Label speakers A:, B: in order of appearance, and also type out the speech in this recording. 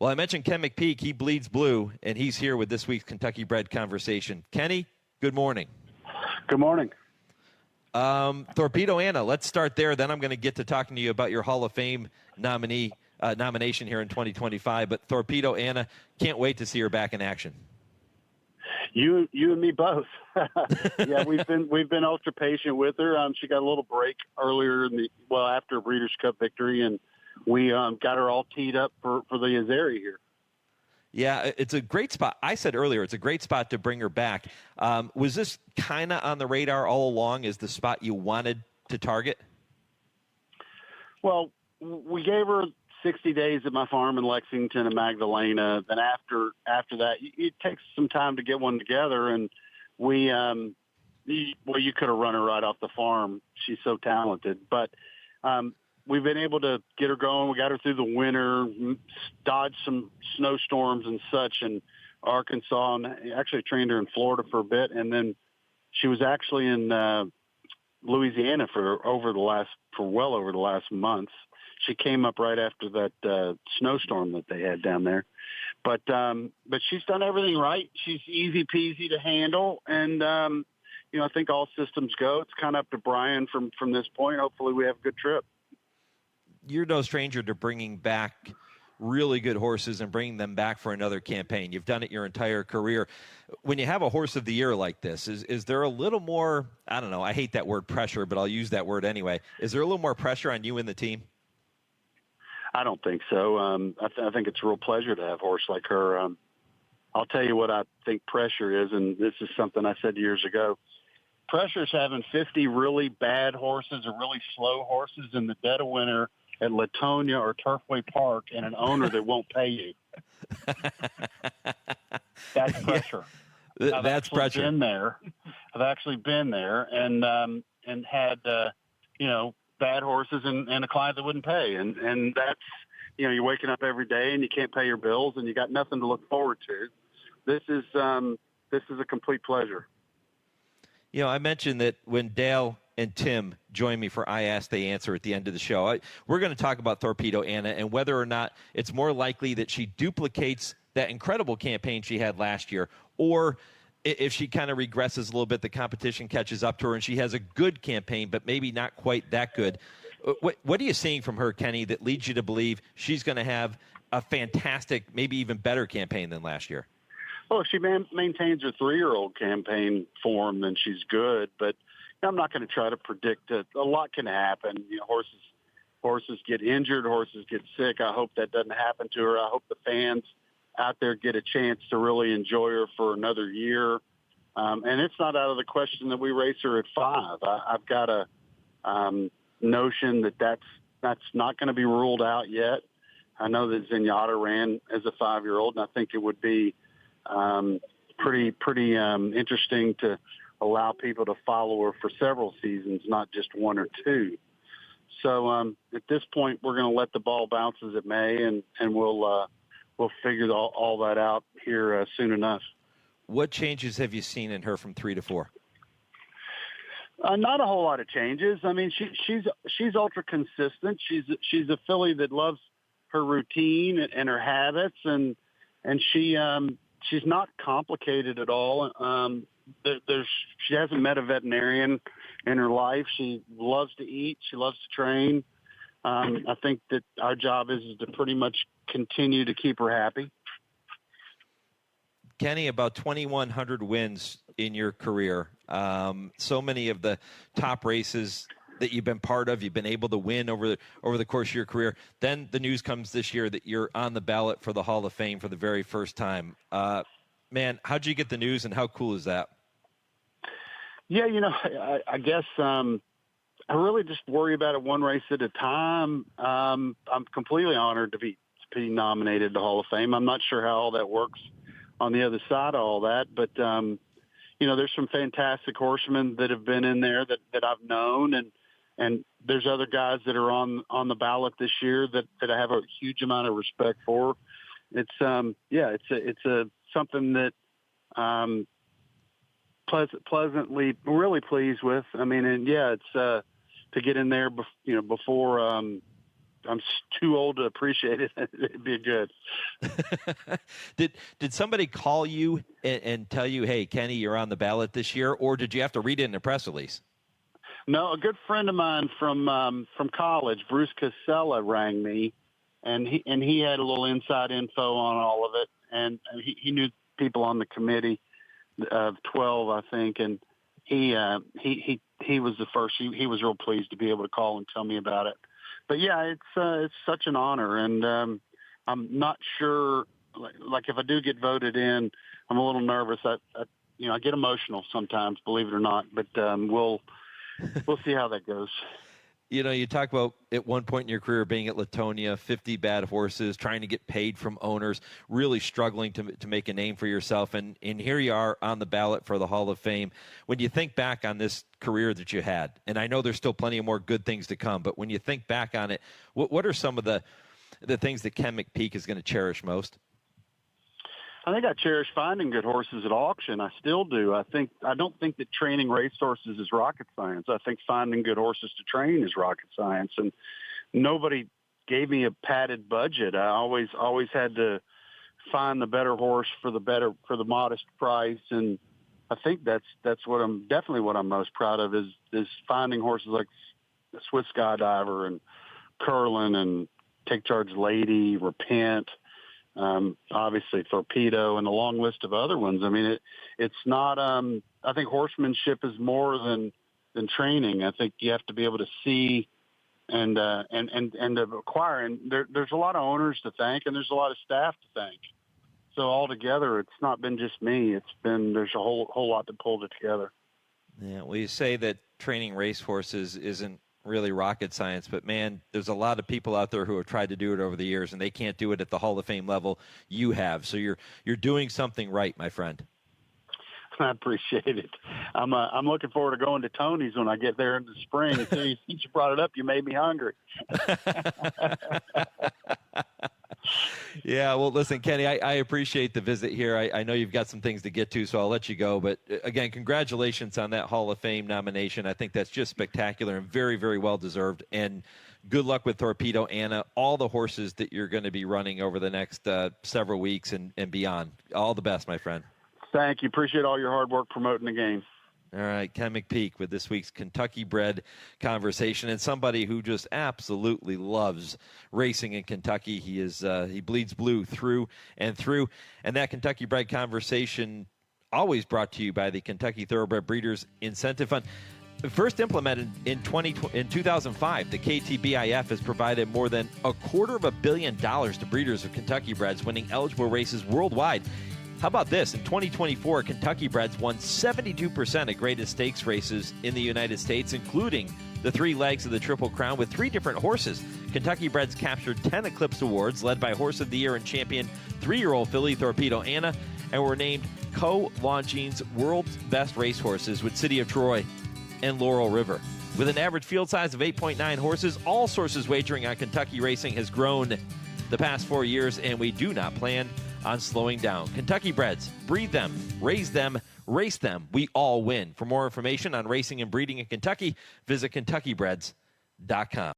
A: Well, I mentioned Ken McPeek. He bleeds blue, and he's here with this week's Kentucky Bred Conversation. Kenny, good morning.
B: Good morning.
A: Thorpedo Anna, let's start there. Then I'm going to get to talking to you about your Hall of Fame nomination here in 2025. But Thorpedo Anna, can't wait to see her back in action.
B: You and me both. Yeah, we've been ultra patient with her. She got a little break earlier after Breeders' Cup victory, and we got her all teed up for the Azeri here.
A: Yeah, it's a great spot. I said earlier, it's a great spot to bring her back. Was this kind of on the radar all along as the spot you wanted to target?
B: Well, we gave her 60 days at my farm in Lexington and Magdalena. Then after that, it takes some time to get one together. And you could have run her right off the farm. She's so talented. But we've been able to get her going. We got her through the winter, dodged some snowstorms and such in Arkansas, and actually trained her in Florida for a bit. And then she was actually in Louisiana for well over the last month. She came up right after that snowstorm that they had down there. But she's done everything right. She's easy peasy to handle. And, I think all systems go. It's kind of up to Brian from this point. Hopefully we have a good trip.
A: You're no stranger to bringing back really good horses and bringing them back for another campaign. You've done it your entire career. When you have a horse of the year like this, is there a little more, I don't know, I hate that word pressure, but I'll use that word anyway. Is there a little more pressure on you and the team?
B: I don't think so. I think it's a real pleasure to have a horse like her. I'll tell you what I think pressure is, and this is something I said years ago. Pressure is having 50 really bad horses or really slow horses in the dead of winter at Latonia or Turfway Park and an owner that won't pay you. That's pressure.
A: Yeah, that's pressure.
B: I've actually been there and had, bad horses and a client that wouldn't pay. And that's, you're waking up every day and you can't pay your bills and you got nothing to look forward to. This is a complete pleasure.
A: I mentioned that when Dale and Tim join me for I Ask, They Answer at the end of the show, we're going to talk about Thorpedo Anna and whether or not it's more likely that she duplicates that incredible campaign she had last year, or if she kind of regresses a little bit, the competition catches up to her and she has a good campaign, but maybe not quite that good. What are you seeing from her, Kenny, that leads you to believe she's going to have a fantastic, maybe even better campaign than last year?
B: Well, if she maintains her 3-year-old campaign form, then she's good. But I'm not going to try to predict it. A lot can happen. Horses get injured, horses get sick. I hope that doesn't happen to her. I hope the fans out there get a chance to really enjoy her for another year. And it's not out of the question that we race her at 5. I've got a notion that's not going to be ruled out yet. I know that Zenyatta ran as a 5-year-old, and I think it would be pretty interesting to allow people to follow her for several seasons, not just 1 or 2. So at this point, we're going to let the ball bounce as it may, and we'll figure all that out here soon enough.
A: What changes have you seen in her from 3 to 4?
B: Not a whole lot of changes. I mean, she's ultra consistent. She's a filly that loves her routine and her habits, and she's not complicated at all. She hasn't met a veterinarian in her life. She loves to eat. She loves to train. I think that our job is to pretty much continue to keep her happy.
A: Kenny, about 2,100 wins in your career. So many of the top races that you've been part of, you've been able to win over the course of your career. Then the news comes this year that you're on the ballot for the Hall of Fame for the very first time. Man, how'd you get the news, and how cool is that?
B: Yeah, I guess I really just worry about it one race at a time. I'm completely honored to be nominated to the Hall of Fame. I'm not sure how all that works on the other side of all that, but there's some fantastic horsemen that have been in there that I've known, and there's other guys that are on the ballot this year that I have a huge amount of respect for. It's something that pleasantly really pleased with. I mean, and it's to get in there, before too old to appreciate it. It'd be good.
A: Did somebody call you and tell you, hey, Kenny, you're on the ballot this year, or did you have to read it in a press release?
B: No, a good friend of mine from college, Bruce Casella, rang me, and he had a little inside info on all of it, and he knew people on the committee of 12, I think, and he was the first. He was real pleased to be able to call and tell me about it. But yeah, it's such an honor, and I'm not sure. Like if I do get voted in, I'm a little nervous. I get emotional sometimes, believe it or not. But we'll see how that goes.
A: You talk about at one point in your career being at Latonia, 50 bad horses, trying to get paid from owners, really struggling to make a name for yourself. And here you are on the ballot for the Hall of Fame. When you think back on this career that you had, and I know there's still plenty of more good things to come, but when you think back on it, what are some of the things that Ken McPeek is going to cherish most?
B: I think I cherish finding good horses at auction. I still do. I don't think that training racehorses is rocket science. I think finding good horses to train is rocket science. And nobody gave me a padded budget. I always had to find the better horse for the modest price. And I think that's what I'm most proud of is finding horses like Swiss Skydiver and Curlin and Take Charge Lady, Repent. Obviously Thorpedo and a long list of other ones. I mean, it's not, I think horsemanship is more than training. I think you have to be able to see and to acquire. And there's a lot of owners to thank and there's a lot of staff to thank. So altogether, it's not been just me. There's a whole lot that pulled it together.
A: Yeah. Well, you say that training racehorses isn't really rocket science, but man, there's a lot of people out there who have tried to do it over the years and they can't do it at the Hall of Fame level you have. So you're doing something right, my friend.
B: I appreciate it. I'm looking forward to going to Tony's when I get there in the spring. Since you brought it up, you made me hungry.
A: Yeah, well, listen, Kenny, I appreciate the visit here. I know you've got some things to get to, so I'll let you go. But again, congratulations on that Hall of Fame nomination. I think that's just spectacular and very, very well deserved. And good luck with Thorpedo, Anna, all the horses that you're going to be running over the next several weeks and beyond. All the best, my friend.
B: Thank you. Appreciate all your hard work promoting the game.
A: All right, Ken McPeek with this week's Kentucky Bred conversation, and somebody who just absolutely loves racing in Kentucky. He bleeds blue through and through, and that Kentucky Bred conversation always brought to you by the Kentucky Thoroughbred Breeders Incentive Fund. First implemented in 2005, the KTBIF has provided more than $250 million to breeders of Kentucky Breds, winning eligible races worldwide. How about this? In 2024, Kentucky Breds won 72% of greatest stakes races in the United States, including the 3 legs of the Triple Crown with 3 different horses. Kentucky Breds captured 10 Eclipse Awards, led by Horse of the Year and champion 3-year-old filly Thorpedo Anna, and were named Co-Longines World's Best Racehorses with City of Troy and Laurel River. With an average field size of 8.9 horses, all sources wagering on Kentucky racing has grown the past 4 years, and we do not plan on slowing down. Kentucky Breds, breed them, raise them, race them. We all win. For more information on racing and breeding in Kentucky, visit KentuckyBreds.com.